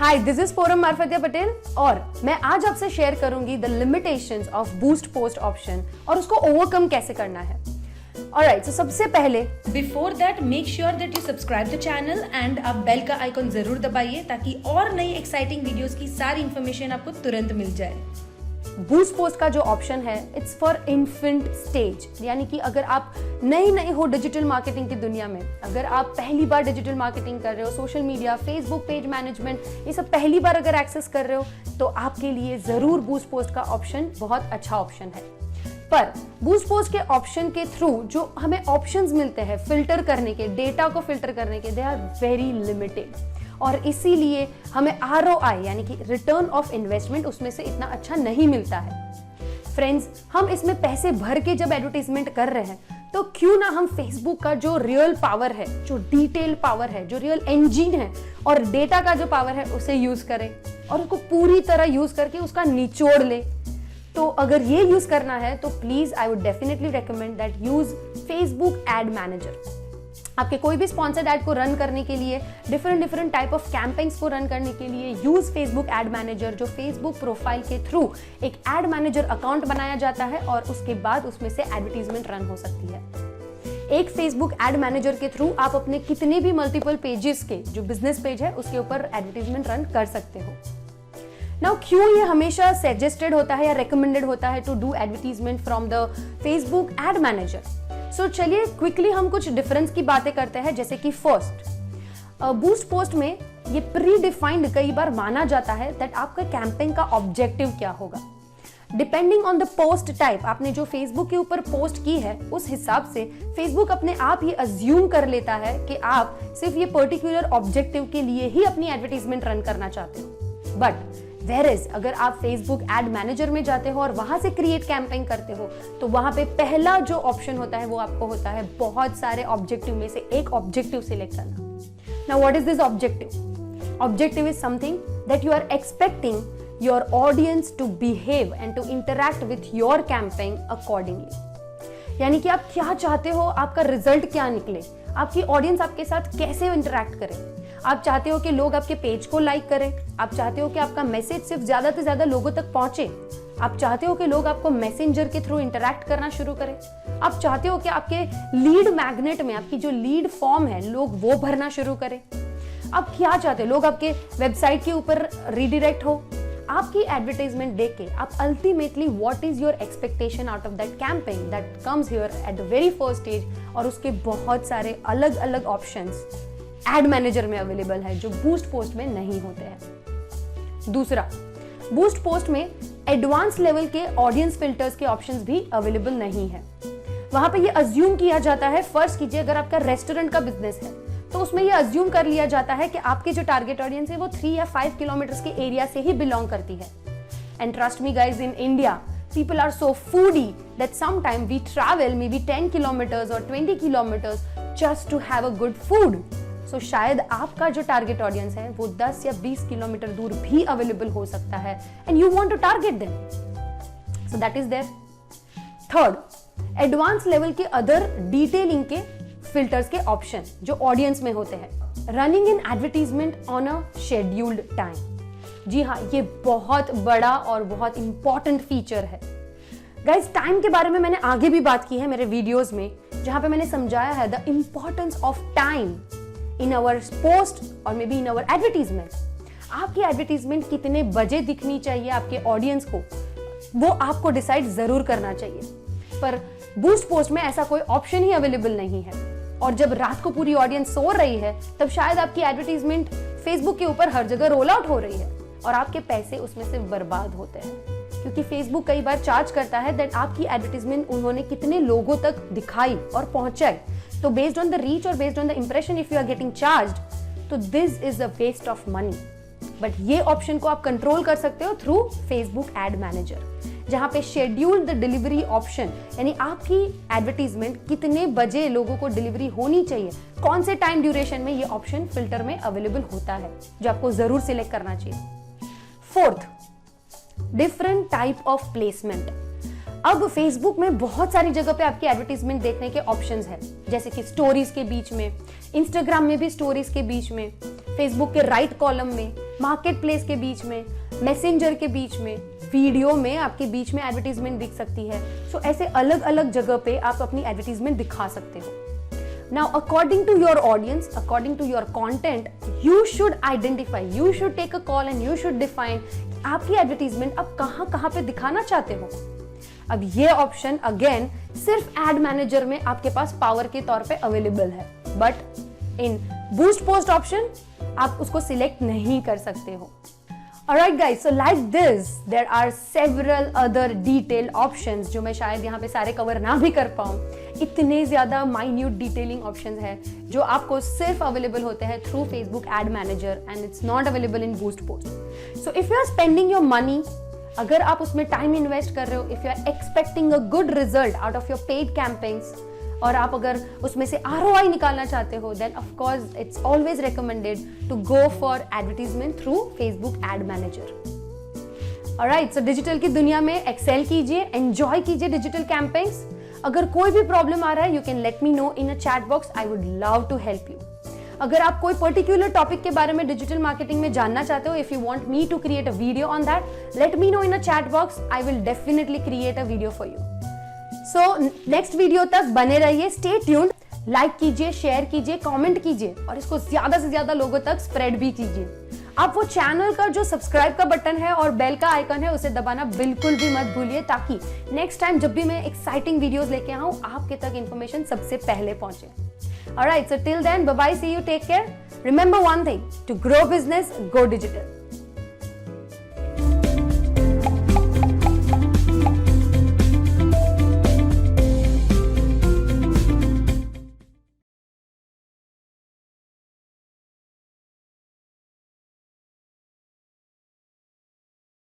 Hi, this is Foram Marfatia Patel और मैं आज आपसे शेयर करूंगी the limitations of boost post option और उसको ओवरकम कैसे करना है। ऑलराइट, सो सबसे पहले before that make sure that you subscribe the channel and आप बेल का आइकॉन जरूर दबाइए ताकि और नई एक्साइटिंग वीडियोस की सारी इंफॉर्मेशन आपको तुरंत मिल जाए। बूस्ट पोस्ट का जो ऑप्शन है इट्स फॉर इन्फेंट स्टेज, यानी कि अगर आप नए हो डिजिटल मार्केटिंग की दुनिया में, अगर आप पहली बार डिजिटल मार्केटिंग कर रहे हो, social media, Facebook page management, ये सब पहली बार अगर एक्सेस कर रहे हो तो आपके लिए जरूर बूस्ट पोस्ट का ऑप्शन बहुत अच्छा ऑप्शन है। पर बूस्ट पोस्ट के ऑप्शन के थ्रू जो हमें ऑप्शंस मिलते हैं फिल्टर करने के, डेटा को फिल्टर करने के, दे आर वेरी लिमिटेड और इसीलिए हमें ROI यानी कि रिटर्न ऑफ इन्वेस्टमेंट उसमें से इतना अच्छा नहीं मिलता है। फ्रेंड्स, हम इसमें पैसे भर के जब एडवर्टाइजमेंट कर रहे हैं तो क्यों ना हम फेसबुक का जो रियल पावर है, जो डिटेल पावर है, जो रियल इंजन है और डेटा का जो पावर है उसे यूज करें और उसको पूरी तरह यूज करके उसका निचोड़ ले। तो अगर ये यूज करना है तो please I would definitely recommend that use Facebook ad manager. आपके कोई भी स्पॉन्सर्ड एड को रन करने के लिए, डिफरेंट टाइप ऑफ कैंपेन्स को रन करने के लिए यूज फेसबुक एड मैनेजर, जो फेसबुक प्रोफाइल के थ्रू एक एड मैनेजर अकाउंट बनाया जाता है और उसके बाद उसमें से एडवर्टीजमेंट रन हो सकती है। एक फेसबुक एड मैनेजर के थ्रू आप अपने कितने भी मल्टीपल पेजेस के जो बिजनेस पेज है उसके ऊपर एडवर्टीजमेंट रन कर सकते हो। नाउ क्यों ये हमेशा सजेस्टेड होता है या रिकमेंडेड होता है to do advertisement from the Facebook ad manager? So चलिए क्विकली हम कुछ डिफरेंस की बातें करते हैं। जैसे कि फर्स्ट, बूस्ट पोस्ट में ये प्री डिफाइंड कई बार माना जाता है दैट आपका कैंपेन का ऑब्जेक्टिव क्या होगा। Depending on the post type, आपने जो फेसबुक के ऊपर पोस्ट की है उस हिसाब से फेसबुक अपने आप ये अज्यूम कर लेता है कि आप सिर्फ ये पर्टिकुलर ऑब्जेक्टिव के लिए ही अपनी एडवर्टीजमेंट रन करना चाहते हो। बट वेरेज अगर आप फेसबुक एड मैनेजर में जाते हो और वहां से क्रिएट कैंपेन करते हो तो वहां पे पहला जो ऑप्शन होता है वो आपको होता है बहुत सारे ऑब्जेक्टिव में से एक ऑब्जेक्टिव सिलेक्ट करना। Now what is this objective? Objective is something that you are expecting your audience to behave and to interact with your campaign accordingly. यानी कि आप क्या चाहते हो, आपका रिजल्ट क्या निकले, आपकी ऑडियंस आपके साथ कैसे इंटरैक्ट करे। आप चाहते हो कि लोग आपके पेज को लाइक करें, आप चाहते हो कि आपका मैसेज सिर्फ ज्यादा से ज्यादा लोगों तक पहुंचे, आप चाहते हो कि लोग आपको मैसेंजर के थ्रू इंटरैक्ट करना शुरू करें, आप चाहते हो कि आपके लीड मैग्नेट में आपकी जो लीड फॉर्म है लोग वो भरना शुरू करें। आप क्या चाहते हो, लोग आपके वेबसाइट के ऊपर रीडायरेक्ट हो। आपकी एडवर्टाइजमेंट देख के आप ultimately what is your expectation out of that campaign that comes here at the very first stage, और उसके बहुत सारे अलग अलग ऑप्शंस एड मैनेजर में अवेलेबल है जो बूस्ट पोस्ट में नहीं होते हैं। दूसरा, बूस्ट पोस्ट में एडवांस लेवल के ऑडियंस फिल्टर्स के ऑप्शंस भी अवेलेबल नहीं है। वहां पे ये अज्यूम किया जाता है, फर्स्ट कीजिए अगर आपका रेस्टोरेंट का बिजनेस है तो उसमें ये अज्यूम कर लिया जाता है कि आपके जो टारगेट ऑडियंस है वो 3 या 5 किलोमीटर के एरिया से ही बिलोंग करती है। And trust me guys, in India people are so foodie that sometime we travel maybe 10 kilometers or 20 kilometers just to have a good food. So शायद आपका जो टारगेट ऑडियंस है वो 10 या 20 किलोमीटर दूर भी अवेलेबल हो सकता है and you want to target them. So that is there. Third, advance level के अदर डिटेलिंग के फिल्टर्स के ऑप्शन जो ऑडियंस में होते हैं। Running in advertisement on a scheduled time. जी हाँ, ये बहुत बड़ा और बहुत इंपॉर्टेंट फीचर है। गाइज, टाइम के बारे में मैंने आगे भी बात की है मेरे वीडियोस में, जहां पे मैंने समझाया है the importance of time in our post और maybe in our advertisement. आपकी एडवर्टीजमेंट कितने बजे दिखनी चाहिए आपके ऑडियंस को, वो आपको डिसाइड जरूर करना चाहिए। पर बूस्ट पोस्ट में ऐसा कोई ऑप्शन ही अवेलेबल नहीं है और जब रात को पूरी ऑडियंस सो रही है तब शायद आपकी एडवर्टीजमेंट फेसबुक के ऊपर हर जगह रोल आउट हो रही है और आपके पैसे उसमें से बर्बाद होते हैं, क्योंकि फेसबुक कई बार चार्ज करता है दैट आपकी एडवर्टीजमेंट उन्होंने कितने लोगों तक दिखाई और पहुंचाई। तो बेस्ड ऑन द रीच और based on the impression if you are getting charged, तो this is a waste of money. But ये ऑप्शन को आप कंट्रोल कर सकते हो थ्रू फेसबुक एड मैनेजर, जहां पे शेड्यूल द डिलीवरी ऑप्शन, यानी आपकी एडवर्टीजमेंट कितने बजे लोगों को डिलीवरी होनी चाहिए, कौन से टाइम ड्यूरेशन में ये ऑप्शन फिल्टर में अवेलेबल होता है, जो आपको जरूर सिलेक्ट करना चाहिए। Fourth, different type of placement. अब फेसबुक में बहुत सारी जगह पे आपकी एडवर्टीजमेंट देखने के ऑप्शंस हैं, जैसे कि स्टोरीज के बीच में, इंस्टाग्राम में भी स्टोरीज के बीच में, फेसबुक के राइट कॉलम में, मार्केट प्लेस के बीच में, मैसेंजर के बीच में, वीडियो में आपके बीच में एडवर्टीजमेंट दिख सकती है। सो ऐसे अलग अलग जगह पे आप अपनी एडवर्टीजमेंट दिखा सकते हो। Now, according to your audience, according to your content, you should identify, you should take a call and you should define आपकी एडवर्टीजमेंट आप कहाँ पे दिखाना चाहते हो। अब ये ऑप्शन अगेन सिर्फ एड मैनेजर में आपके पास पावर के तौर पे अवेलेबल है, but in boost post option आप उसको सिलेक्ट नहीं कर सकते हो। Alright guys, so like this, there are several other detailed options जो मैं शायद यहाँ पे सारे कवर ना भी कर पाऊँ। इतने ज्यादा minute detailing options है जो आपको सिर्फ अवेलेबल होते हैं through Facebook Ad Manager and it's not available in Boost Post. So if you are spending your money, अगर आप उसमें टाइम इन्वेस्ट कर रहे हो, if you are expecting a good result out of your paid campaigns, और आप अगर उसमें से ROI निकालना चाहते हो, then of course it's always recommended to go for advertisement through Facebook Ad Manager. Alright, so digital की दुनिया में एक्सेल कीजिए, एंजॉय कीजिए डिजिटल कैंपेन्स। अगर कोई भी प्रॉब्लम आ रहा है, you can let me know in a chat box, I would love to help you. अगर आप कोई पर्टिकुलर टॉपिक के बारे में डिजिटल मार्केटिंग में जानना चाहते हो, if you want me to create a video on that, let me know in a chat box, I will definitely create a video for you. So next video तक बने रहिए, स्टे ट्यून्ड, लाइक कीजिए, share कीजिए, comment कीजिए और इसको ज्यादा से ज्यादा लोगों तक स्प्रेड भी कीजिए। आप वो चैनल का जो सब्सक्राइब का बटन है और बेल का आइकन है उसे दबाना बिल्कुल भी मत भूलिए, ताकि नेक्स्ट टाइम जब भी मैं एक्साइटिंग वीडियोस लेके आऊं आपके तक इंफॉर्मेशन सबसे पहले पहुंचे। Alright, so till then, bye bye, see you, take care. Remember one thing, to grow business, go digital.